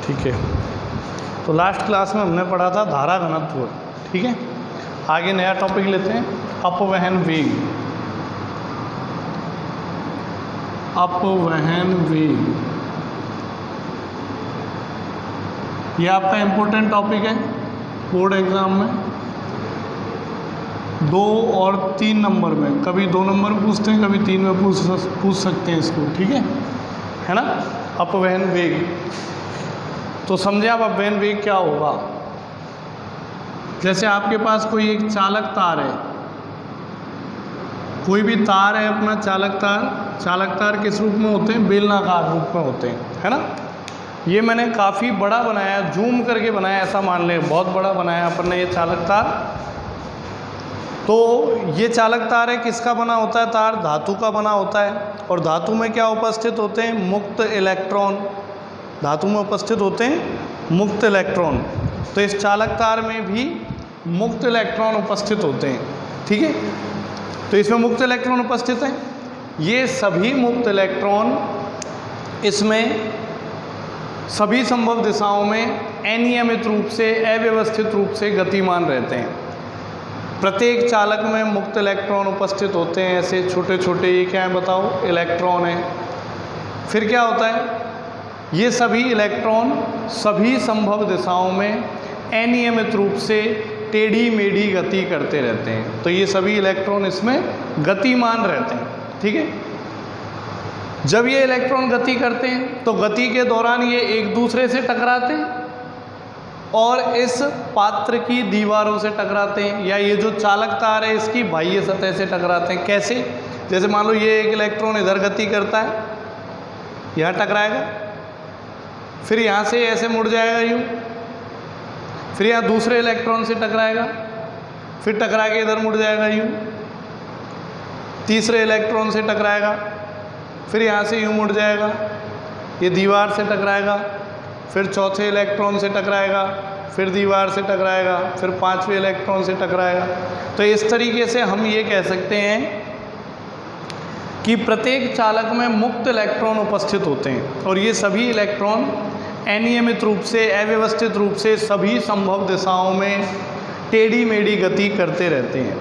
ठीक है, तो लास्ट क्लास में हमने पढ़ा था धारा घनत्व। ठीक है, आगे नया टॉपिक लेते हैं, अपवहन वेग। अपवहन वेग ये आपका इम्पोर्टेंट टॉपिक है बोर्ड एग्जाम में 2 और 3 नंबर में, कभी 2 नंबर में पूछते हैं, कभी 3 में पूछ सकते हैं इसको। ठीक है ना। अपवहन वेग, तो समझे आप अपवहन वेग क्या होगा। जैसे आपके पास कोई एक चालक तार है, कोई भी तार है अपना चालक तार किस रूप में होते हैं, बेलनाकार रूप में होते हैं, है ना। ये मैंने काफ़ी बड़ा बनाया, जूम करके बनाया, ऐसा मान लें बहुत बड़ा बनाया अपन ने ये चालक तार। तो ये चालक तार है, किसका बना होता है तार, धातु का बना होता है। और धातु में क्या उपस्थित होते हैं, मुक्त इलेक्ट्रॉन। धातु में उपस्थित होते हैं मुक्त इलेक्ट्रॉन। तो इस चालक तार में भी मुक्त इलेक्ट्रॉन उपस्थित होते हैं। ठीक है, तो इसमें मुक्त इलेक्ट्रॉन उपस्थित हैं। ये सभी मुक्त इलेक्ट्रॉन इसमें सभी संभव दिशाओं में अनियमित रूप से, अव्यवस्थित रूप से गतिमान रहते हैं। प्रत्येक चालक में मुक्त इलेक्ट्रॉन उपस्थित होते हैं, ऐसे छोटे छोटे। ये क्या है बताओ, इलेक्ट्रॉन है। फिर क्या होता है, ये सभी इलेक्ट्रॉन सभी संभव दिशाओं में अनियमित रूप से टेढ़ी मेढ़ी गति करते रहते हैं। तो ये सभी इलेक्ट्रॉन इसमें गतिमान रहते हैं। ठीक है, जब ये इलेक्ट्रॉन गति करते हैं तो गति के दौरान ये एक दूसरे से टकराते हैं और इस पात्र की दीवारों से टकराते हैं, या ये जो चालक तार है इसकी बाह्य सतह से टकराते हैं। कैसे, जैसे मान लो ये एक इलेक्ट्रॉन इधर गति करता है, यहाँ टकराएगा, फिर यहाँ से ऐसे मुड़ जाएगा यूँ, फिर यहाँ दूसरे इलेक्ट्रॉन से टकराएगा, फिर टकरा के इधर मुड़ जाएगा यूँ, तीसरे इलेक्ट्रॉन से टकराएगा, फिर यहाँ से यूँ मुड़ जाएगा, ये दीवार से टकराएगा, फिर चौथे इलेक्ट्रॉन से टकराएगा, फिर दीवार से टकराएगा, फिर 5वें इलेक्ट्रॉन से टकराएगा। तो इस तरीके से हम ये कह सकते हैं कि प्रत्येक चालक में मुक्त इलेक्ट्रॉन उपस्थित होते हैं और ये सभी इलेक्ट्रॉन अनियमित रूप से, अव्यवस्थित रूप से सभी संभव दिशाओं में टेढ़ी मेढ़ी गति करते रहते हैं।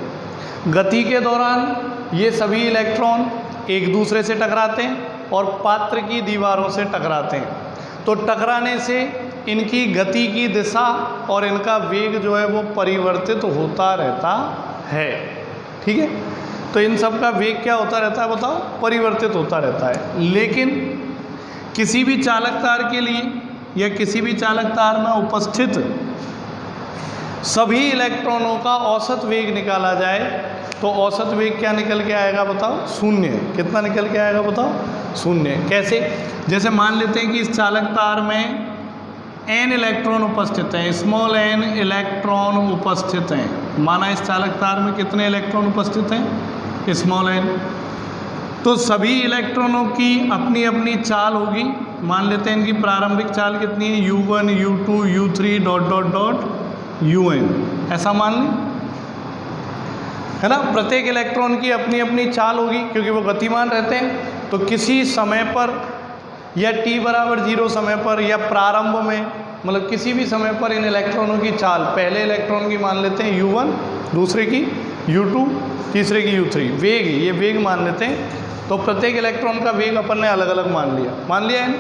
गति के दौरान ये सभी इलेक्ट्रॉन एक दूसरे से टकराते हैं और पात्र की दीवारों से टकराते हैं। तो टकराने से इनकी गति की दिशा और इनका वेग जो है वो परिवर्तित होता रहता है। ठीक है, तो इन सब का वेग क्या होता रहता है बताओ, परिवर्तित होता रहता है। लेकिन किसी भी चालक तार के लिए या किसी भी चालक तार में उपस्थित सभी इलेक्ट्रॉनों का औसत वेग निकाला जाए तो औसत वेग क्या निकल के आएगा बताओ, 0। कितना निकल के आएगा बताओ, 0। कैसे, जैसे मान लेते हैं कि इस चालक तार में n इलेक्ट्रॉन उपस्थित हैं, स्मॉल n इलेक्ट्रॉन उपस्थित हैं। माना इस चालक तार में कितने इलेक्ट्रॉन उपस्थित हैं, स्मॉल n। तो सभी इलेक्ट्रॉनों की अपनी अपनी चाल होगी। मान लेते हैं इनकी प्रारंभिक चाल कितनी है, u1 u2 u3 ... un, ऐसा मान लें, है ना। प्रत्येक इलेक्ट्रॉन की अपनी अपनी चाल होगी क्योंकि वो गतिमान रहते हैं। तो किसी समय पर या t = 0 समय पर या प्रारंभ में, मतलब किसी भी समय पर इन इलेक्ट्रॉनों की चाल, पहले इलेक्ट्रॉन की मान लेते हैं u1, दूसरे की u2, तीसरे की u3। वेग, ये वेग मान लेते हैं। तो प्रत्येक इलेक्ट्रॉन का वेग अपन ने अलग अलग मान लिया है।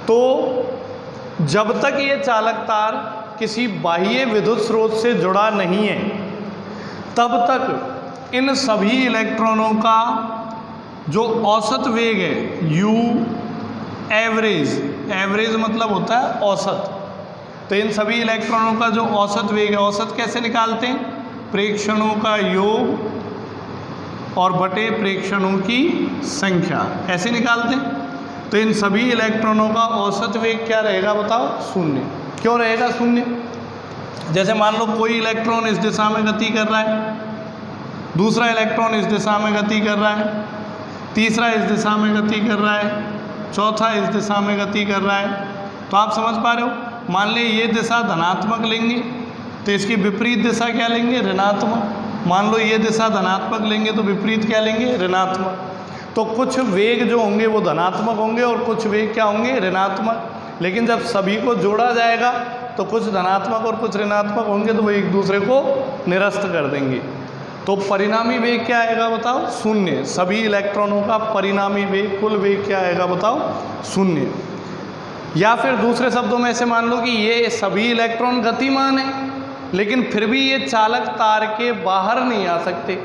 तो जब तक ये चालक तार किसी बाह्य विद्युत स्रोत से जुड़ा नहीं है तब तक इन सभी इलेक्ट्रॉनों का जो औसत वेग है, u एवरेज मतलब होता है औसत। तो इन सभी इलेक्ट्रॉनों का जो औसत वेग है, औसत कैसे निकालते हैं, प्रेक्षणों का योग और बटे प्रेक्षणों की संख्या, ऐसे निकालते हैं। तो इन सभी इलेक्ट्रॉनों का औसत वेग क्या रहेगा बताओ, 0। क्यों रहेगा 0, जैसे मान लो कोई इलेक्ट्रॉन इस दिशा में गति कर रहा है, दूसरा इलेक्ट्रॉन इस दिशा में गति कर रहा है, तीसरा इस दिशा में गति कर रहा है, चौथा इस दिशा में गति कर रहा है। तो आप समझ पा रहे हो, मान ले ये दिशा धनात्मक लेंगे तो इसकी विपरीत दिशा क्या लेंगे, ऋणात्मक। मान लो ये दिशा धनात्मक लेंगे तो विपरीत क्या लेंगे, ऋणात्मक। तो कुछ वेग जो होंगे वो धनात्मक होंगे और कुछ वेग क्या होंगे, ऋणात्मक। लेकिन जब सभी को जोड़ा जाएगा तो कुछ धनात्मक और कुछ ऋणात्मक होंगे तो वो एक दूसरे को निरस्त कर देंगे। तो परिणामी वेग क्या आएगा बताओ? शून्य। सभी इलेक्ट्रॉनों का परिणामी वेग, कुल वेग क्या आएगा बताओ? शून्य। या फिर दूसरे शब्दों में ऐसे मान लो कि ये सभी इलेक्ट्रॉन गतिमान हैं, लेकिन फिर भी ये चालक तार के बाहर नहीं आ सकते।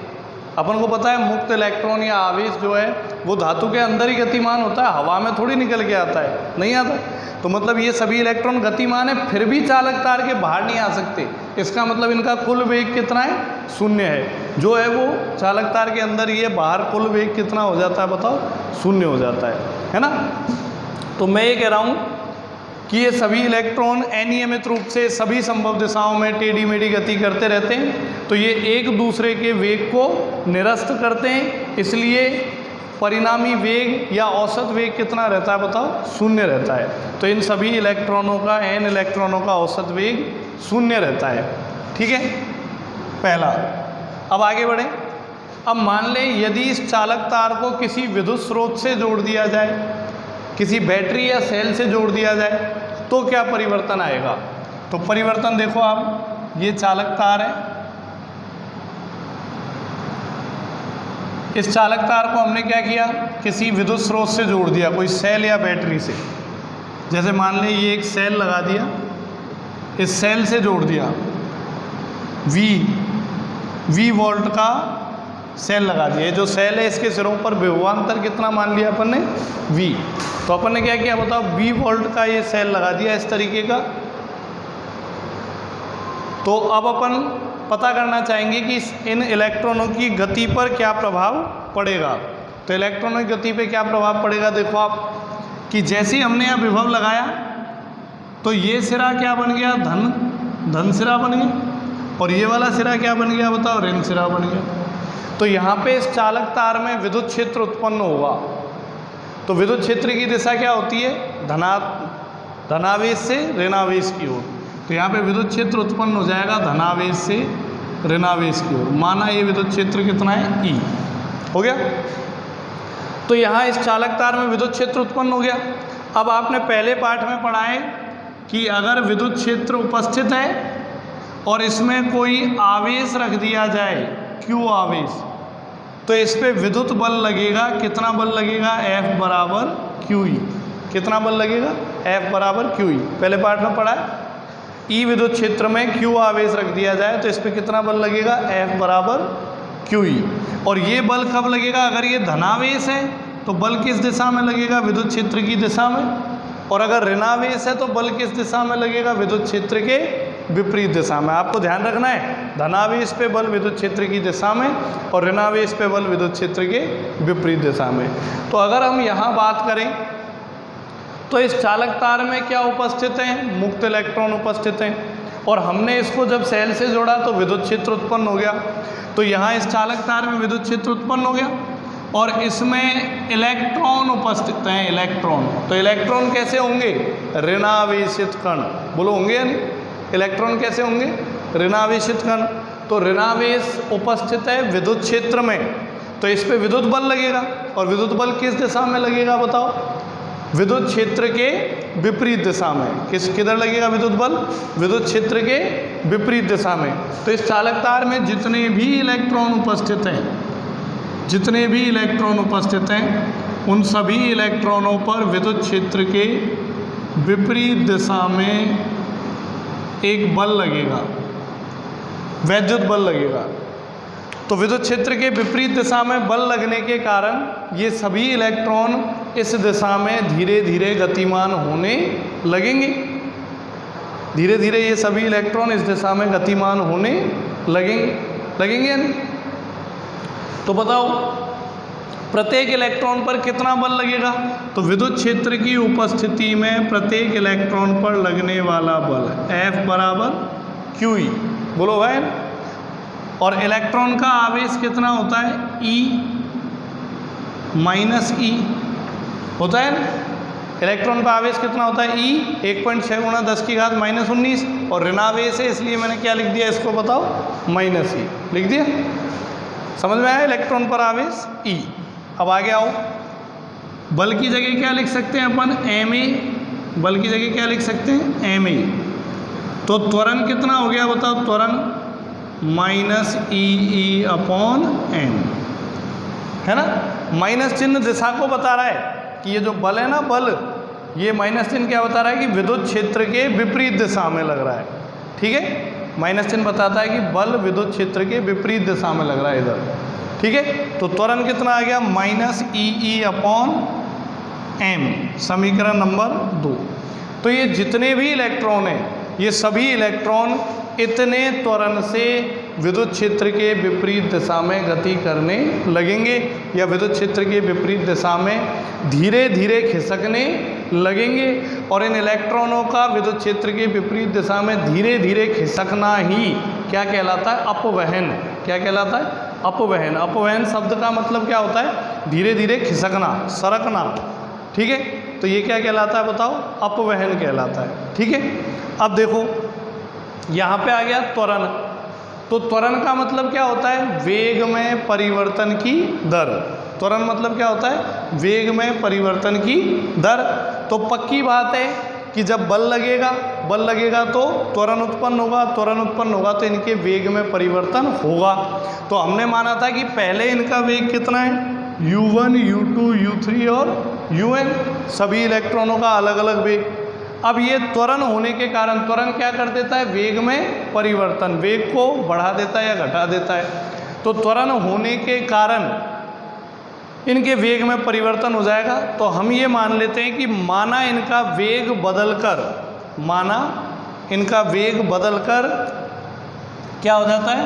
अपन को पता है मुक्त इलेक्ट्रॉन या आवेश जो है वो धातु के अंदर ही गतिमान होता है, हवा में थोड़ी निकल के आता है, नहीं आता। तो मतलब ये सभी इलेक्ट्रॉन गतिमान है, फिर भी चालक तार के बाहर नहीं आ सकते। इसका मतलब इनका कुल वेग कितना है? शून्य है। जो है वो चालक तार के अंदर ही है, बाहर कुल वेग कितना हो जाता है बताओ? शून्य हो जाता है ना। तो मैं ये कह रहा हूँ कि ये सभी इलेक्ट्रॉन अनियमित रूप से सभी संभव दिशाओं में टेढ़ी मेढ़ी गति करते रहते हैं, तो ये एक दूसरे के वेग को निरस्त करते हैं, इसलिए परिणामी वेग या औसत वेग कितना रहता है बताओ? शून्य रहता है। तो इन सभी इलेक्ट्रॉनों का, n इलेक्ट्रॉनों का औसत वेग शून्य रहता है। ठीक है, पहला। अब आगे बढ़ें। अब मान लें यदि इस चालक तार को किसी विद्युत स्रोत से जोड़ दिया जाए, किसी बैटरी या सेल से जोड़ दिया जाए, तो क्या परिवर्तन आएगा? तो परिवर्तन देखो आप, ये चालक तार है, इस चालक तार को हमने क्या किया? किसी विद्युत स्रोत से जोड़ दिया, कोई सेल या बैटरी से। जैसे मान लें ये एक सेल लगा दिया, इस सेल से जोड़ दिया, V वोल्ट का सेल लगा दिया। जो सेल है इसके सिरों पर विभवांतर कितना मान लिया अपन ने? V। तो अपन ने क्या किया बताओ? V वोल्ट का ये सेल लगा दिया इस तरीके का। तो अब अपन पता करना चाहेंगे कि इन इलेक्ट्रॉनों की गति पर क्या प्रभाव पड़ेगा। तो इलेक्ट्रॉनों की गति पे क्या प्रभाव पड़ेगा? देखो आप कि जैसे हमने यहाँ विभव लगाया तो ये सिरा क्या बन गया? धन सिरा बन गया, और ये वाला सिरा क्या बन गया बताओ? ऋण सिरा बन गया। तो यहाँ पे इस चालक तार में विद्युत क्षेत्र उत्पन्न होगा। तो विद्युत क्षेत्र की दिशा क्या होती है? धनावेश से ऋणावेश की ओर। तो यहाँ पे विद्युत क्षेत्र उत्पन्न हो जाएगा धनावेश से ऋणावेश की ओर। माना ये विद्युत क्षेत्र कितना है? E हो गया। तो यहाँ इस चालक तार में विद्युत क्षेत्र उत्पन्न हो गया। अब आपने पहले पाठ में पढ़ा है कि अगर विद्युत क्षेत्र उपस्थित है और इसमें कोई आवेश रख दिया जाए, Q आवेश, तो इस पे विद्युत बल लगेगा। कितना बल लगेगा? F बराबर QE। कितना बल लगेगा? F बराबर QE। पहले पार्ट में पढ़ा है। E विद्युत क्षेत्र में Q आवेश रख दिया जाए तो इस पे कितना बल लगेगा? F बराबर QE। और ये बल कब लगेगा? अगर ये धनावेश है तो बल किस दिशा में लगेगा? विद्युत क्षेत्र की दिशा में। और अगर ऋणावेश है तो बल किस दिशा में लगेगा? विद्युत क्षेत्र के विपरीत दिशा में। आपको ध्यान रखना है, धनावेश पे बल विद्युत क्षेत्र की दिशा में और ऋणावेश पे बल विद्युत क्षेत्र के विपरीत दिशा में। तो अगर हम यहाँ बात करें तो इस चालक तार में क्या उपस्थित हैं? मुक्त इलेक्ट्रॉन उपस्थित हैं। और हमने इसको जब सेल से जोड़ा तो विद्युत क्षेत्र उत्पन्न हो गया। तो यहाँ इस चालक तार में विद्युत क्षेत्र उत्पन्न हो गया और इसमें इलेक्ट्रॉन उपस्थित हैं। इलेक्ट्रॉन, तो इलेक्ट्रॉन कैसे होंगे? ऋणावेशित कण। बोलो होंगे या नहीं? इलेक्ट्रॉन कैसे होंगे? ऋणावेशित कण। तो ऋणावेश उपस्थित है विद्युत क्षेत्र में, तो इस पे विद्युत बल लगेगा। और विद्युत बल किस दिशा में लगेगा बताओ? विद्युत क्षेत्र के विपरीत दिशा में। किधर लगेगा विद्युत बल? विद्युत क्षेत्र के विपरीत दिशा में। तो इस चालक तार में जितने भी इलेक्ट्रॉन उपस्थित हैं, उन सभी इलेक्ट्रॉनों पर विद्युत क्षेत्र के विपरीत दिशा में एक बल लगेगा, वैद्युत बल लगेगा। तो विद्युत क्षेत्र के विपरीत दिशा में बल लगने के कारण ये सभी इलेक्ट्रॉन इस दिशा में धीरे धीरे गतिमान होने लगेंगे। धीरे धीरे ये सभी इलेक्ट्रॉन इस दिशा में गतिमान होने लगेंगे या नहीं? तो बताओ प्रत्येक इलेक्ट्रॉन पर कितना बल लगेगा? तो विद्युत क्षेत्र की उपस्थिति में प्रत्येक इलेक्ट्रॉन पर लगने वाला बल F बराबर QE। बोलो भाई। और इलेक्ट्रॉन का आवेश कितना होता है? E माइनस E होता है ना। इलेक्ट्रॉन का आवेश कितना होता है? E 1.6 × 10⁻⁻19। और ऋणावेश है इसलिए मैंने क्या लिख दिया इसको बताओ? -E लिख दिया। समझ में आया? इलेक्ट्रॉन पर आवेश E। अब आगे आओ, बल की जगह क्या लिख सकते हैं अपन? ma बल की जगह क्या लिख सकते हैं, एम ई। तो त्वरण कितना हो गया बताओ, त्वरण माइनस ई अपॉन एम, है ना। माइनस चिन्ह दिशा को बता रहा है कि ये जो बल है ना, बल, ये माइनस चिन्ह क्या बता रहा है कि विद्युत क्षेत्र के विपरीत दिशा में लग रहा है, ठीक है। माइनस चिन्ह बताता है कि बल विद्युत क्षेत्र के विपरीत दिशा में लग रहा है इधर, ठीक है। तो त्वरण कितना आ गया, माइनस ई अपॉन एम, समीकरण नंबर 2। तो ये जितने भी इलेक्ट्रॉन हैं, ये सभी इलेक्ट्रॉन इतने त्वरण से विद्युत क्षेत्र के विपरीत दिशा में गति करने लगेंगे, या विद्युत क्षेत्र के विपरीत दिशा में धीरे धीरे खिसकने लगेंगे। और इन इलेक्ट्रॉनों का विद्युत क्षेत्र के विपरीत दिशा में धीरे धीरे खिसकना ही क्या कहलाता है, अपवहन। क्या कहलाता है, अपवहन। अपवहन शब्द का मतलब क्या होता है, धीरे धीरे खिसकना, सरकना, ठीक है। तो ये क्या कहलाता है बताओ, अपवहन कहलाता है, ठीक है। अब देखो यहाँ पे आ गया त्वरण। तो त्वरण का मतलब क्या होता है, वेग में परिवर्तन की दर। त्वरण मतलब क्या होता है, वेग में परिवर्तन की दर। तो पक्की बात है कि जब बल लगेगा तो त्वरण उत्पन्न होगा, त्वरण उत्पन्न होगा तो इनके वेग में परिवर्तन होगा। तो हमने माना था कि पहले इनका वेग कितना है, u1, u2, u3 और un, सभी इलेक्ट्रॉनों का अलग अलग वेग। अब ये त्वरण होने के कारण, त्वरण क्या कर देता है, वेग में परिवर्तन, वेग को बढ़ा देता है या घटा देता है। तो त्वरण होने के कारण इनके वेग में परिवर्तन हो जाएगा। तो हम ये मान लेते हैं कि माना इनका वेग बदलकर क्या हो जाता है,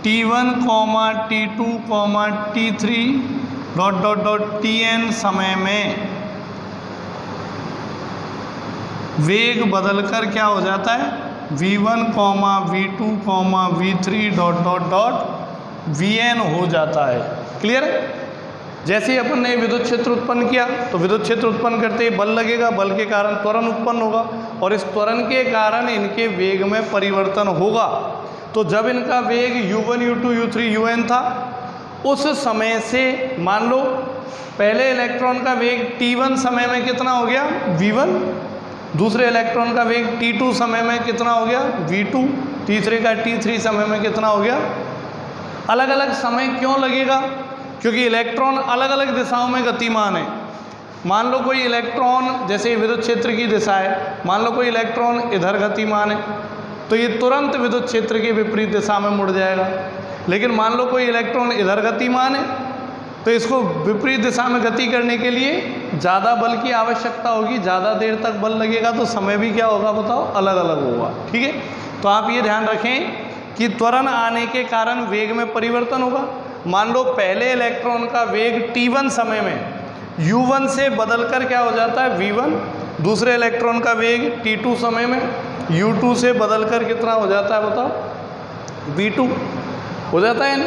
t1, t2, t3 tn समय में वेग बदलकर क्या हो जाता है, v1, v2, v3 vn हो जाता है। क्लियर है। जैसे ही अपन ने विद्युत क्षेत्र उत्पन्न किया तो विद्युत क्षेत्र उत्पन्न करते ही बल लगेगा, बल के कारण त्वरण उत्पन्न होगा, और इस त्वरण के कारण इनके वेग में परिवर्तन होगा। तो जब इनका वेग u1, u2, u3, un था, उस समय से मान लो पहले इलेक्ट्रॉन का वेग t1 समय में कितना हो गया, v1, दूसरे इलेक्ट्रॉन का वेग t2 समय में कितना हो गया, v2, तीसरे का t3 समय में कितना हो गया। अलग अलग समय क्यों लगेगा, क्योंकि इलेक्ट्रॉन अलग अलग दिशाओं में गतिमान है। मान लो कोई इलेक्ट्रॉन, जैसे विद्युत क्षेत्र की दिशा है, मान लो कोई इलेक्ट्रॉन इधर गतिमान है तो ये तुरंत विद्युत क्षेत्र के विपरीत दिशा में मुड़ जाएगा। लेकिन मान लो कोई इलेक्ट्रॉन इधर गतिमान है तो इसको विपरीत दिशा में गति करने के लिए ज़्यादा बल की आवश्यकता होगी, ज़्यादा देर तक बल लगेगा, तो समय भी क्या होगा बताओ, अलग अलग होगा, ठीक है। तो आप ये ध्यान रखें कि त्वरण आने के कारण वेग में परिवर्तन होगा। मान लो पहले इलेक्ट्रॉन का वेग t1 समय में u1 से बदलकर क्या हो जाता है, v1, दूसरे इलेक्ट्रॉन का वेग t2 समय में u2 से बदलकर कितना हो जाता है बताओ, v2 हो जाता है ना,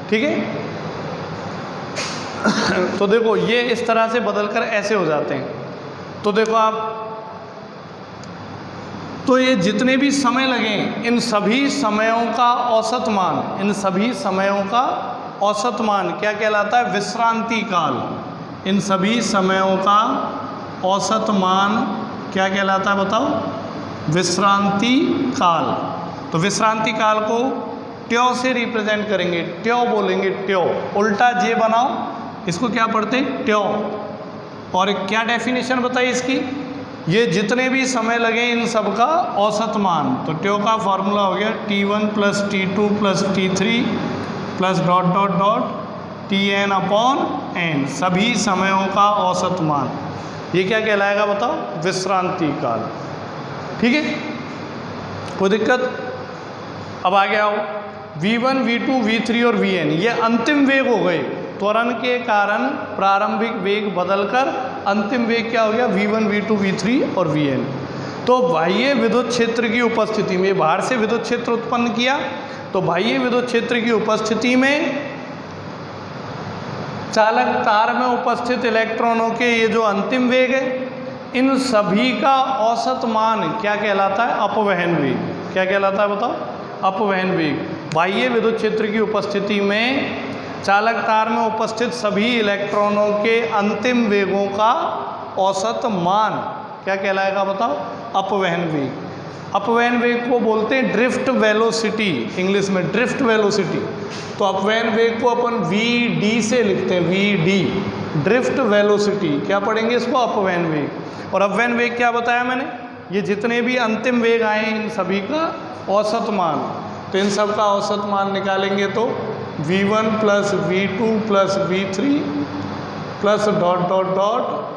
ठीक है। तो देखो ये इस तरह से बदलकर ऐसे हो जाते हैं। तो देखो आप, तो ये जितने भी समय लगे, इन सभी समयों का औसत मान, क्या कहलाता है, विश्रांति काल। इन सभी समयों का औसत मान क्या कहलाता है बताओ, विश्रांति काल। तो विश्रांति काल को ट्यो से रिप्रेजेंट करेंगे, ट्यो बोलेंगे, ट्यो, उल्टा जे बनाओ, इसको क्या पढ़ते हैं, ट्यो। और क्या डेफिनेशन बताइए इसकी, ये जितने भी समय लगे इन सब का औसत मान। तो ट्यो का फॉर्मूला हो गया t1 + t2 + t3 + ... tn upon n, सभी समयों का औसत मान। ये क्या कहलाएगा बताओ, विश्रांति काल, ठीक है। कोई दिक्कत। अब आगे आओ, v1, v2, v3 और vn, ये अंतिम वेग हो गए। त्वरण के कारण प्रारंभिक वेग बदलकर अंतिम वेग क्या हो गया, v1, v2, v3 और vn। तो बाह्य विद्युत क्षेत्र की उपस्थिति में, बाहर से विद्युत क्षेत्र उत्पन्न किया, तो बाह्य विद्युत क्षेत्र की उपस्थिति में चालक तार में उपस्थित इलेक्ट्रॉनों के ये जो अंतिम वेग है, इन सभी का औसत मान क्या कहलाता है, अपवहन वेग। क्या कहलाता है बताओ, अपवहन वेग। बाह्य विद्युत क्षेत्र की उपस्थिति में चालक तार में उपस्थित सभी इलेक्ट्रॉनों के अंतिम वेगों का औसत मान क्या कहलाएगा बताओ? अपवहन वेग। अपवहन वेग को बोलते हैं ड्रिफ्ट वेलोसिटी, इंग्लिश में ड्रिफ्ट वेलोसिटी। तो अपवहन वेग को अपन वी से लिखते हैं, वी ड्रिफ्ट वेलोसिटी। क्या पढ़ेंगे इसको? अपवहन वेग। और अपवहन वेग क्या बताया मैंने? ये जितने भी अंतिम वेग आए इन सभी का औसत मान। तो इन सब का औसत मान निकालेंगे तो v1 plus v2 plus v3 plus dot dot dot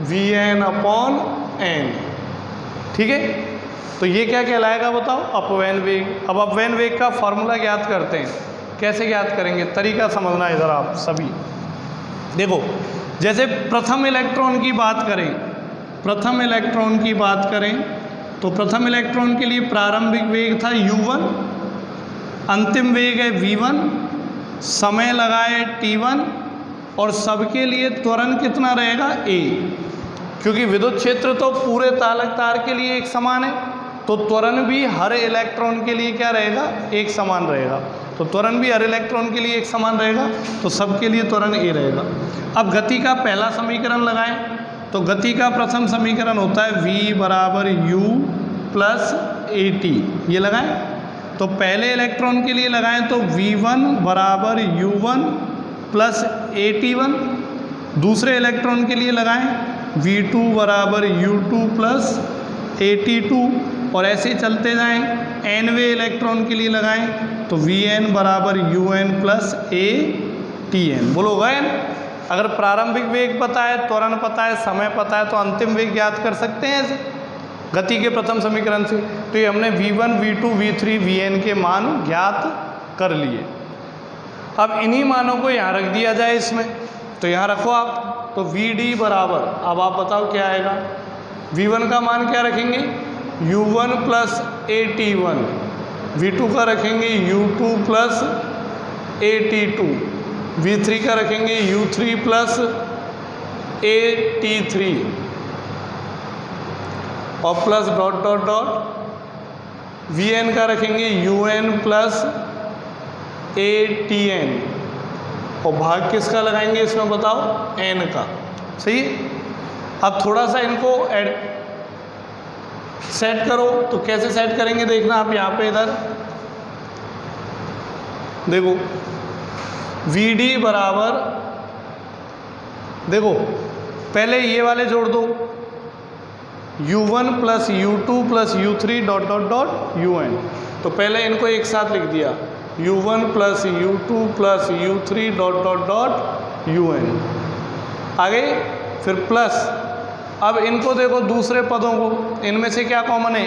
vn upon n। ठीक है, तो ये क्या कहलाएगा बताओ? अपवहन वेग। अब अपवहन वेग का फॉर्मूला ज्ञात करते हैं। कैसे ज्ञात करेंगे? तरीका समझना इधर आप सभी। देखो, जैसे प्रथम इलेक्ट्रॉन की बात करें, प्रथम इलेक्ट्रॉन की बात करें तो प्रथम इलेक्ट्रॉन के लिए प्रारंभिक वेग था u1, अंतिम वेग है v1, समय लगा है t1 और सबके लिए त्वरण कितना रहेगा? a। क्योंकि विद्युत क्षेत्र तो पूरे चालक तार के लिए एक समान है, तो त्वरण भी हर इलेक्ट्रॉन के लिए क्या रहेगा? एक समान रहेगा। तो त्वरण भी हर इलेक्ट्रॉन के लिए एक समान रहेगा, तो सबके लिए त्वरण a रहेगा। अब गति का पहला समीकरण लगाएं, तो गति का प्रथम समीकरण होता है v बराबर u प्लस at। ये लगाएं, तो पहले इलेक्ट्रॉन के लिए लगाएं तो v1 बराबर u1 प्लस at1। दूसरे इलेक्ट्रॉन के लिए लगाएं v2 बराबर u2 प्लस at2। और ऐसे चलते जाएं, nवें इलेक्ट्रॉन के लिए लगाएं तो vn बराबर un प्लस atn। बोलोगा n? अगर प्रारंभिक वेग पता है, त्वरण पता है, समय पता है, तो अंतिम वेग ज्ञात कर सकते हैं ऐसे गति के प्रथम समीकरण से। तो ये हमने v1 v2 v3 vn के मान ज्ञात कर लिए। अब इन्हीं मानों को यहाँ रख दिया जाए इसमें, तो यहाँ रखो आप। तो vd बराबर, अब आप बताओ क्या आएगा? v1 का मान क्या रखेंगे? u1 प्लस at1, v2 का रखेंगे u2 प्लस at2, v3 का रखेंगे u3 प्लस at3 और plus dot dot dot vn का रखेंगे un प्लस atn और भाग किसका लगाएंगे इसमें बताओ? n का। सही है। अब थोड़ा सा इनको सेट करो, तो कैसे सेट करेंगे देखना आप यहाँ पे। इधर देखो, vd बराबर, देखो पहले ये वाले जोड़ दो, u1 plus u2 plus u3 dot dot dot un। तो पहले इनको एक साथ लिख दिया, u1 plus u2 plus u3 dot dot dot un। आगे फिर प्लस, अब इनको देखो दूसरे पदों को, इनमें से क्या कॉमन है?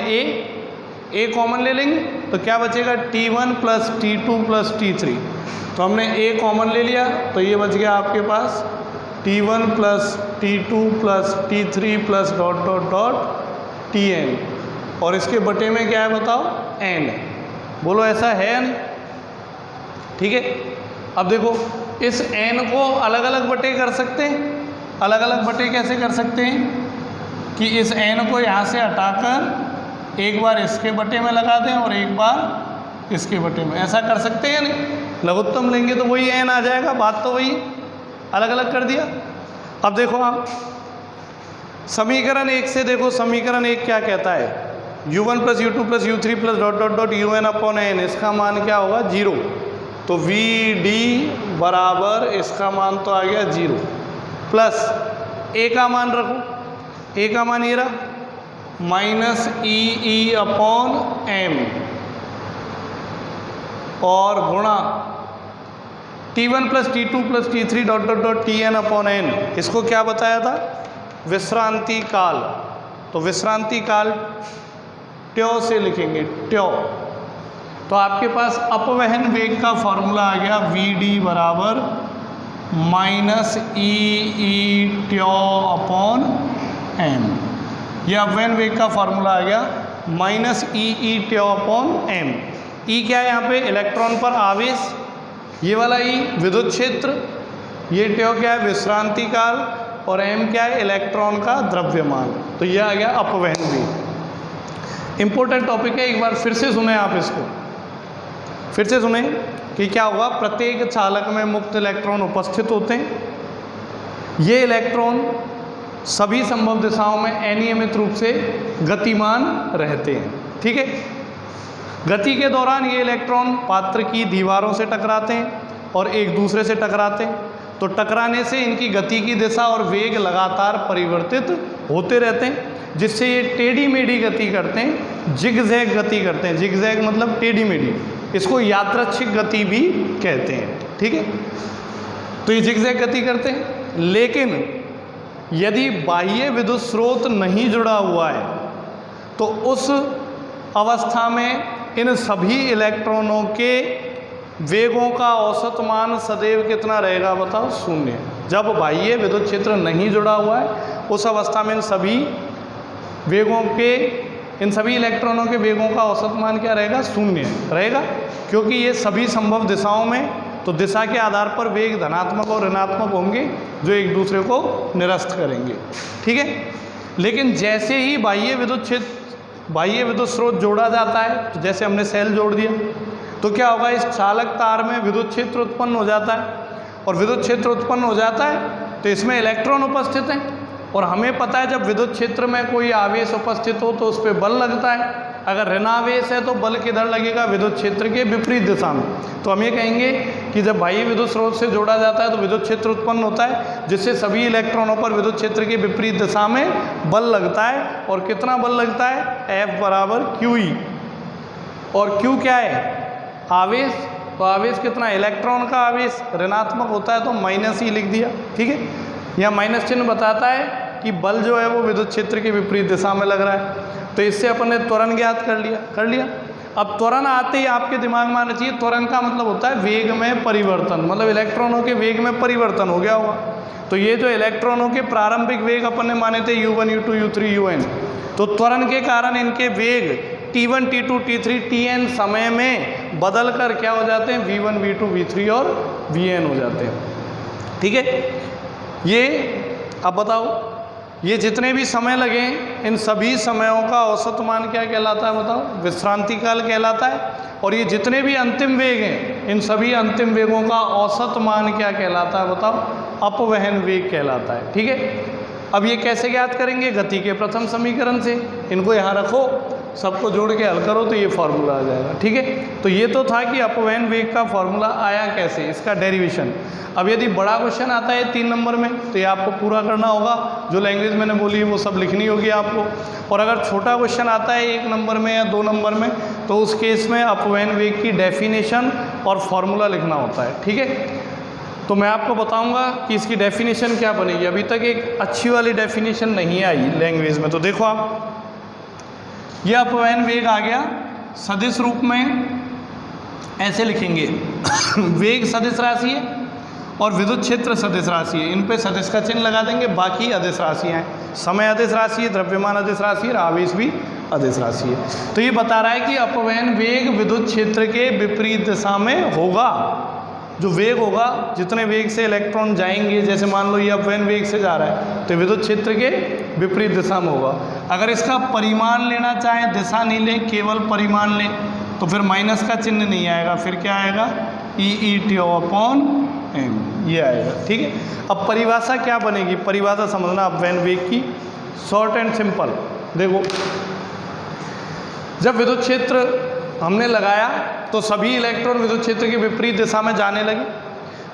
a कॉमन ले लेंगे तो क्या बचेगा? t1 plus t2 plus t3। तो हमने a कॉमन ले लिया, तो ये बच गया आपके पास t1 plus t2 plus t3 plus dot dot dot tn। और इसके बटे में क्या है बताओ? n। बोलो ऐसा है या नहीं? ठीक है। अब देखो, इस n को अलग अलग बटे कर सकते हैं। अलग अलग बटे कैसे कर सकते हैं? कि इस n को यहाँ से हटाकर एक बार इसके बटे में लगा दें और एक बार इसके बटे में। ऐसा कर सकते हैं या नहीं? लघुत्तम लेंगे तो वही n आ जाएगा, बात तो वही, अलग अलग कर दिया। अब देखो आप समीकरण 1 से देखो, समीकरण 1 क्या कहता है? u1 plus u2 plus u3 plus dot dot dot un upon n, इसका मान क्या होगा? 0। तो vd बराबर, इसका मान तो आ गया 0, प्लस a का मान रखो, a का मान ये रहा माइनस ई अपॉन m और गुणा t1 plus t2 plus t3 dot dot dot tn upon n। इसको क्या बताया था? विश्रांति काल। तो विश्रांति काल ट्यो से लिखेंगे, ट्यो। तो आपके पास अपवहन वेग का फॉर्मूला आ गया vd बराबर माइनस ई ट्यो अपॉन m। यह अपवहन वेग का फॉर्मूला आ गया माइनस ई ट्यो अपॉन m। ई क्या है यहाँ पे? इलेक्ट्रॉन पर आवेश, ये वाला ई विद्युत क्षेत्र, ये ट्यो क्या है? विश्रांति काल, और m क्या है? इलेक्ट्रॉन का द्रव्यमान। तो यह आ गया अपवहन वेग। इंपॉर्टेंट टॉपिक है, एक बार फिर से सुने आप इसको, फिर से सुने कि क्या होगा। प्रत्येक चालक में मुक्त इलेक्ट्रॉन उपस्थित होते हैं। ये इलेक्ट्रॉन सभी संभव दिशाओं में अनियमित रूप से गतिमान रहते हैं। ठीक है, गति के दौरान ये इलेक्ट्रॉन पात्र की दीवारों से टकराते हैं और एक दूसरे से टकराते हैं, तो टकराने से इनकी गति की दिशा और वेग लगातार परिवर्तित होते रहते हैं, जिससे ये टेढ़ी मेढ़ी गति करते हैं, जिगजैग गति करते हैं। जिगजैग मतलब टेढ़ी मेढ़ी, इसको यादृच्छिक गति भी कहते हैं। ठीक है, तो ये जिगजैग गति करते हैं। लेकिन यदि बाह्य विद्युत स्रोत नहीं जुड़ा हुआ है तो उस अवस्था में इन सभी इलेक्ट्रॉनों के वेगों का औसत मान सदैव कितना रहेगा बताओ? शून्य। जब बाह्य विद्युत क्षेत्र नहीं जुड़ा हुआ है उस अवस्था में इन सभी इलेक्ट्रॉनों के वेगों का औसत मान क्या रहेगा? शून्य रहेगा, क्योंकि ये सभी संभव दिशाओं में तो दिशा के आधार पर वेग धनात्मक और ऋणात्मक होंगे जो एक दूसरे को निरस्त करेंगे। ठीक है, लेकिन जैसे ही बाह्य विद्युत स्रोत जोड़ा जाता है, तो जैसे हमने सेल जोड़ दिया, तो क्या होगा? इस चालक तार में विद्युत क्षेत्र उत्पन्न हो जाता है, और विद्युत क्षेत्र उत्पन्न हो जाता है तो इसमें इलेक्ट्रॉन उपस्थित हैं, और हमें पता है जब विद्युत क्षेत्र में कोई आवेश उपस्थित हो तो उस पर बल लगता है। अगर ऋणावेश है तो बल किधर लगेगा? विद्युत क्षेत्र के विपरीत दिशा में। तो हम ये कहेंगे कि जब बाह्य विद्युत स्रोत से जोड़ा जाता है तो विद्युत क्षेत्र उत्पन्न होता है, जिससे सभी इलेक्ट्रॉनों पर विद्युत क्षेत्र के विपरीत दिशा में बल लगता है। और कितना बल लगता है? F बराबर QE। और Q क्या है? आवेश। तो आवेश कितना? इलेक्ट्रॉन का आवेश ऋणात्मक होता है तो माइनस ही लिख दिया। ठीक है, यहाँ माइनस चिन्ह बताता है कि बल जो है वो विद्युत क्षेत्र के विपरीत दिशा में लग रहा है। तो इससे अपन ने त्वरण ज्ञात कर लिया। अब त्वरण आते ही आपके दिमाग में आना चाहिए, त्वरण का मतलब होता है वेग में परिवर्तन, मतलब इलेक्ट्रॉनों के वेग में परिवर्तन हो गया होगा। तो ये जो इलेक्ट्रॉनों के प्रारंभिक वेग अपन ने माने थे U1 U2 U3 UN, तो त्वरण के कारण इनके वेग T1 T2 T3 Tn समय में बदल कर क्या हो जाते हैं? V1 V2 V3 और Vn हो जाते हैं। ठीक है, ये अब बताओ, ये जितने भी समय लगे इन सभी समयों का औसत मान क्या कहलाता है बताओ? विश्रांति काल कहलाता है। और ये जितने भी अंतिम वेग हैं इन सभी अंतिम वेगों का औसत मान क्या कहलाता है बताओ? अपवहन वेग कहलाता है। ठीक है, अब ये कैसे ज्ञात करेंगे? गति के प्रथम समीकरण से। इनको यहाँ रखो, सबको जोड़ के हल करो तो ये फॉर्मूला आ जाएगा। ठीक है, तो ये तो था कि अपवहन वेग का फॉर्मूला आया कैसे, इसका डेरिवेशन। अब यदि बड़ा क्वेश्चन आता है 3 नंबर में तो ये आपको पूरा करना होगा, जो लैंग्वेज मैंने बोली है वो सब लिखनी होगी आपको। और अगर छोटा क्वेश्चन आता है 1 नंबर में या 2 नंबर में तो उस केस में अपवहन वेग की डेफिनेशन और फॉर्मूला लिखना होता है। ठीक है, तो मैं आपको बताऊंगा कि इसकी डेफिनेशन क्या बनेगी। अभी तक एक अच्छी वाली डेफिनेशन नहीं आई लैंग्वेज में, तो देखो आप, ये अपवहन वेग आ गया सदिश रूप में, ऐसे लिखेंगे वेग सदिश राशि है और विद्युत क्षेत्र सदिश राशि है, इन पे सदिश का चिन्ह लगा देंगे। बाकी अदिश राशियाँ हैं, समय अदिश राशि है, द्रव्यमान अदिश राशि है और आवेश भी अदिश राशि है। तो ये बता रहा है कि अपवहन वेग विद्युत क्षेत्र के विपरीत दिशा में होगा। जो वेग होगा, जितने वेग से इलेक्ट्रॉन जाएंगे, जैसे मान लो ये अपवहन वेग से जा रहा है तो विद्युत क्षेत्र के विपरीत दिशा में होगा। अगर इसका परिमाण लेना चाहें, दिशा नहीं लें, केवल परिमाण लें, तो फिर माइनस का चिन्ह नहीं आएगा, फिर क्या आएगा? E/T/m, ये आएगा। ठीक है, अब परिभाषा क्या बनेगी? परिभाषा समझना अपवहन वेग की, शॉर्ट एंड सिंपल। देखो, जब विद्युत क्षेत्र हमने लगाया तो सभी इलेक्ट्रॉन विद्युत क्षेत्र के विपरीत दिशा में जाने लगे।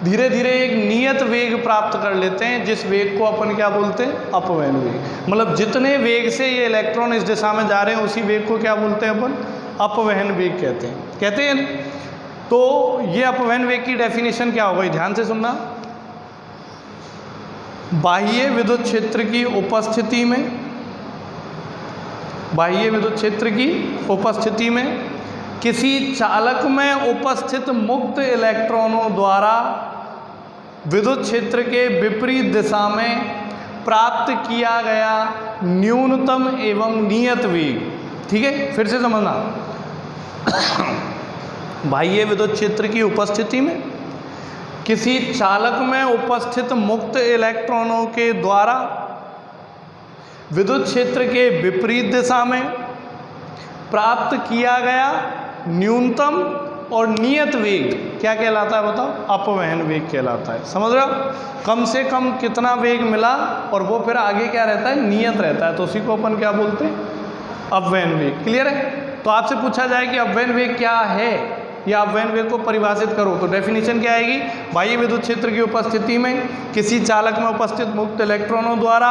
धीरे धीरे एक नियत वेग प्राप्त कर लेते हैं, जिस वेग को अपन क्या बोलते हैं? अपवहन वेग। मतलब जितने वेग से ये इलेक्ट्रॉन इस दिशा में जा रहे हैं उसी वेग को क्या बोलते हैं अपन? अपवहन वेग कहते हैं। तो ये अपवहन वेग की डेफिनेशन क्या होगी? ध्यान से सुनना। बाह्य विद्युत क्षेत्र की उपस्थिति में, बाह्य विद्युत क्षेत्र की उपस्थिति में किसी चालक में उपस्थित मुक्त इलेक्ट्रॉनों द्वारा विद्युत क्षेत्र के विपरीत दिशा में प्राप्त किया गया न्यूनतम एवं नियत वेग। ठीक है, फिर से समझना। बाह्य विद्युत क्षेत्र की उपस्थिति में किसी चालक में उपस्थित मुक्त इलेक्ट्रॉनों के द्वारा विद्युत क्षेत्र के विपरीत दिशा में प्राप्त किया गया न्यूनतम और नियत वेग क्या कहलाता है बताओ? अपवहन वेग कहलाता है। समझ रहे हो? कम से कम कितना वेग मिला और वो फिर आगे क्या रहता है? नियत रहता है। तो उसी को अपन क्या बोलते हैं? अपवहन वेग। क्लियर है? तो आपसे पूछा जाए कि अपवहन वेग क्या है या अपवहन वेग को परिभाषित करो, तो डेफिनेशन क्या आएगी? बाह्य विद्युत क्षेत्र की उपस्थिति में किसी चालक में उपस्थित मुक्त इलेक्ट्रॉनों द्वारा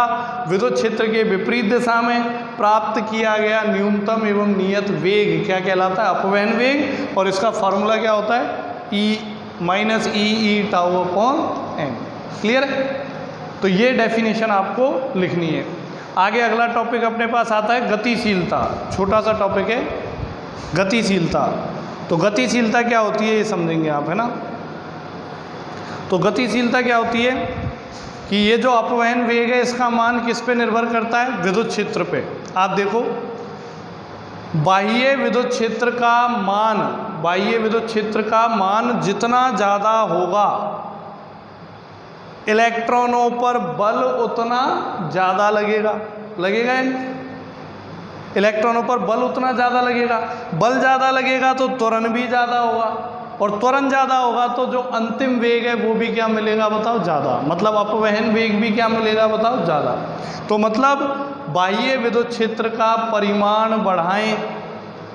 विद्युत क्षेत्र के विपरीत दिशा में प्राप्त किया गया न्यूनतम एवं नियत वेग क्या कहलाता है? अपवहन वेग। और इसका फॉर्मूला क्या होता है? E माइनस ई टाउ अपॉन एन। क्लियर है? तो ये डेफिनेशन आपको लिखनी है। आगे अगला टॉपिक अपने पास आता है गतिशीलता। छोटा सा टॉपिक है गतिशीलता। तो गतिशीलता क्या होती है ये समझेंगे आप, है ना? तो गतिशीलता क्या होती है कि ये जो अपवहन वेग है इसका मान किस पे निर्भर करता है? विद्युत क्षेत्र पे। आप देखो बाह्य विद्युत क्षेत्र का मान, बाह्य विद्युत क्षेत्र का मान जितना ज़्यादा होगा इलेक्ट्रॉनों पर बल उतना ज़्यादा लगेगा। लगेगा या नहीं? इलेक्ट्रॉनों पर बल उतना ज़्यादा लगेगा। बल ज़्यादा लगेगा तो त्वरण भी ज़्यादा होगा, और त्वरण ज़्यादा होगा तो जो अंतिम वेग है वो भी क्या मिलेगा बताओ? ज़्यादा। मतलब अपवहन वेग भी क्या मिलेगा बताओ? ज़्यादा। तो मतलब बाह्य विद्युत क्षेत्र का परिमाण बढ़ाएं,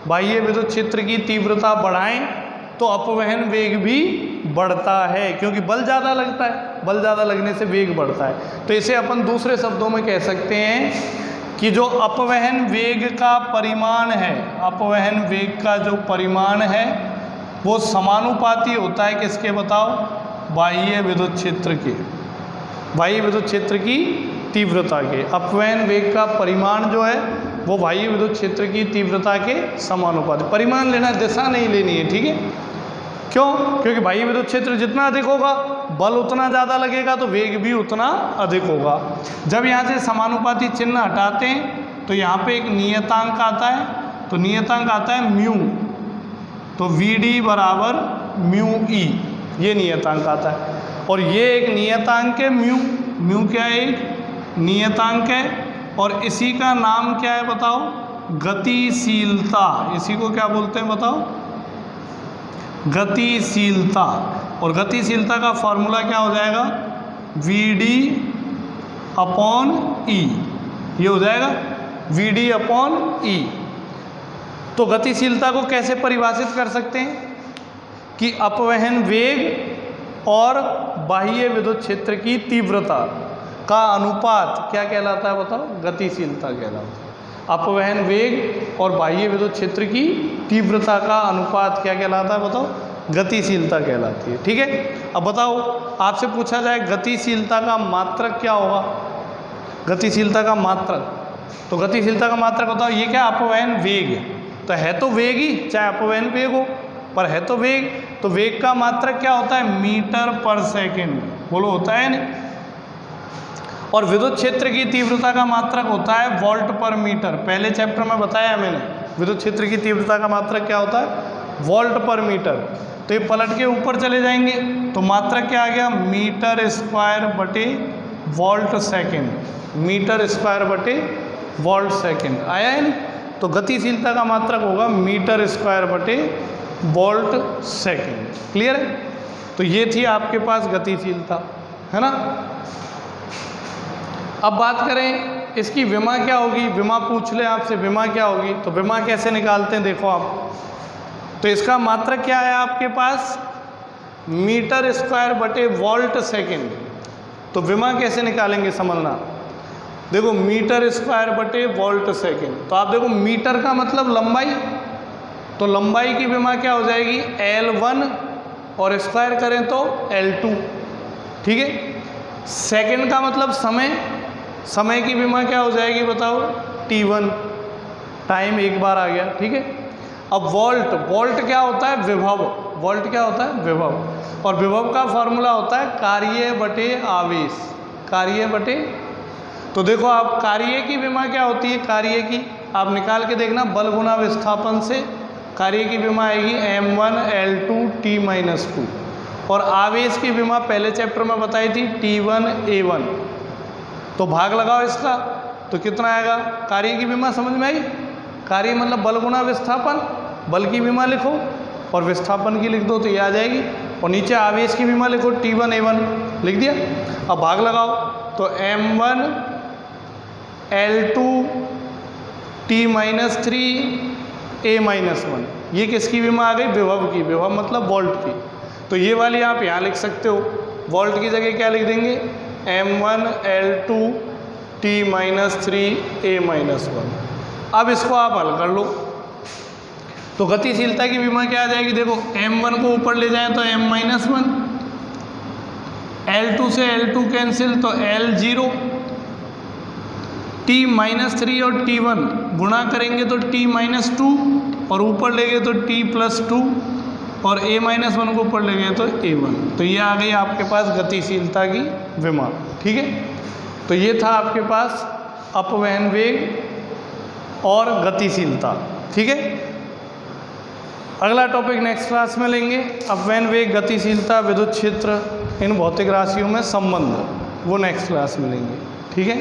बाह्य विद्युत क्षेत्र की तीव्रता बढ़ाएं तो अपवहन वेग भी बढ़ता है, क्योंकि बल ज़्यादा लगता है। बल ज़्यादा लगने से वेग बढ़ता है। तो इसे अपन दूसरे शब्दों में कह सकते हैं कि जो अपवहन वेग का परिमाण है, अपवहन वेग का जो परिमाण है वो समानुपाती होता है किसके बताओ? बाह्य विद्युत क्षेत्र के, बाह्य विद्युत क्षेत्र की तीव्रता के। अपवहन वेग का परिमाण जो है वो बाह्य विद्युत क्षेत्र की तीव्रता के समानुपाती। परिमाण लेना, दिशा नहीं लेनी है, ठीक है? क्यों? क्योंकि बाह्य विद्युत क्षेत्र जितना अधिक होगा बल उतना ज़्यादा लगेगा तो वेग भी उतना अधिक होगा। जब यहाँ से समानुपाती चिन्ह हटाते हैं तो यहाँ पे एक नियतांक आता है, तो नियतांक आता है म्यू। तो Vd बराबर म्यू ई, ये नियतांक आता है। और ये एक नियतांक है म्यू। म्यू क्या है? एक नियतांक है। और इसी का नाम क्या है बताओ? गतिशीलता। इसी को क्या बोलते हैं बताओ? गतिशीलता। और गतिशीलता का फॉर्मूला क्या हो जाएगा? Vd अपॉन ई। ये हो जाएगा Vd अपॉन ई। तो गतिशीलता को कैसे परिभाषित कर सकते हैं कि अपवहन वेग और बाह्य विद्युत क्षेत्र की तीव्रता का अनुपात क्या कहलाता है बताओ? गतिशीलता कहलाता है। अपवहन वेग और बाह्य विद्युत क्षेत्र की तीव्रता का अनुपात क्या कहलाता है बताओ? गतिशीलता कहलाती है। ठीक है? अब बताओ, आपसे पूछा जाए गतिशीलता का मात्रक क्या होगा? गतिशीलता का मात्रक, तो गतिशीलता का मात्रक बताओ। ये क्या? अपवहन वेग। तो है तो वेग ही, चाहे अपवहन वेग हो, पर है तो वेग। तो वेग का मात्रक क्या होता है? मीटर पर सेकेंड। बोलो, होता है नहीं? और विद्युत क्षेत्र की तीव्रता का मात्रक होता है वोल्ट पर मीटर। पहले चैप्टर में बताया मैंने, विद्युत क्षेत्र की तीव्रता का मात्रक क्या होता है? वोल्ट पर मीटर। तो ये पलट के ऊपर चले जाएंगे तो मात्रक क्या आ गया? मीटर स्क्वायर बटे वोल्ट सेकेंड। मीटर स्क्वायर बटे वोल्ट सेकेंड आया है नहीं? तो गतिशीलता का मात्रक होगा मीटर स्क्वायर बटे वोल्ट सेकेंड। क्लियर है? तो ये थी आपके पास गतिशीलता, है ना? अब बात करें इसकी विमा क्या होगी। विमा पूछ ले आपसे, विमा क्या होगी? तो विमा कैसे निकालते हैं देखो आप। तो इसका मात्रक क्या है आपके पास? मीटर स्क्वायर बटे वोल्ट सेकेंड। तो विमा कैसे निकालेंगे समझना। देखो, मीटर स्क्वायर बटे वोल्ट सेकेंड। तो आप देखो, मीटर का मतलब लंबाई, तो लंबाई की विमा क्या हो जाएगी? L1 और स्क्वायर करें तो L2। ठीक है? सेकेंड का मतलब समय, समय की विमा क्या हो जाएगी बताओ? T1, टाइम एक बार आ गया। ठीक है? अब वोल्ट, वोल्ट क्या होता है? विभव। वोल्ट क्या होता है? विभव। और विभव का फॉर्मूला होता है कार्य बटे आवेश। कार्य बटे, तो देखो आप कार्य की विमा क्या होती है? कार्य की आप निकाल के देखना, बल गुना विस्थापन से कार्य की विमा आएगी m1 L2 T-2। और आवेश की विमा पहले चैप्टर में बताई थी T1 A1। तो भाग लगाओ इसका, तो कितना आएगा? कार्य की विमा समझ में आई? कार्य मतलब बल गुना विस्थापन, बल की विमा लिखो। और विस्थापन की लिख दो तो ये आ जाएगी। और नीचे आवेश की विमा लिखो T1 A1 लिख दिया। अब भाग लगाओ तो M1 L2 T-3 A-1, ये किसकी विमा आ गई? विभव की। विभव मतलब वोल्ट की। तो ये वाली आप यहाँ लिख सकते हो, वोल्ट की जगह क्या लिख देंगे? M1 L2 T-3 A-1। अब इसको आप हल कर लो तो गतिशीलता की विमा क्या आ जाएगी? देखो M1 को ऊपर ले जाएं तो M-1, L2 से L2 कैंसिल तो L0, T-3 और T1 गुणा करेंगे तो T-2 और ऊपर ले गए तो T+2 और A-1 को ऊपर ले गए तो A1। तो ये आ गई आपके पास गतिशीलता की विमा। ठीक है, तो ये था आपके पास अपवहन वेग और गतिशीलता। ठीक है, अगला टॉपिक नेक्स्ट क्लास में लेंगे, अपवहन वेग, गतिशीलता, विद्युत क्षेत्र, इन भौतिक राशियों में संबंध, वो नेक्स्ट क्लास में लेंगे। ठीक है।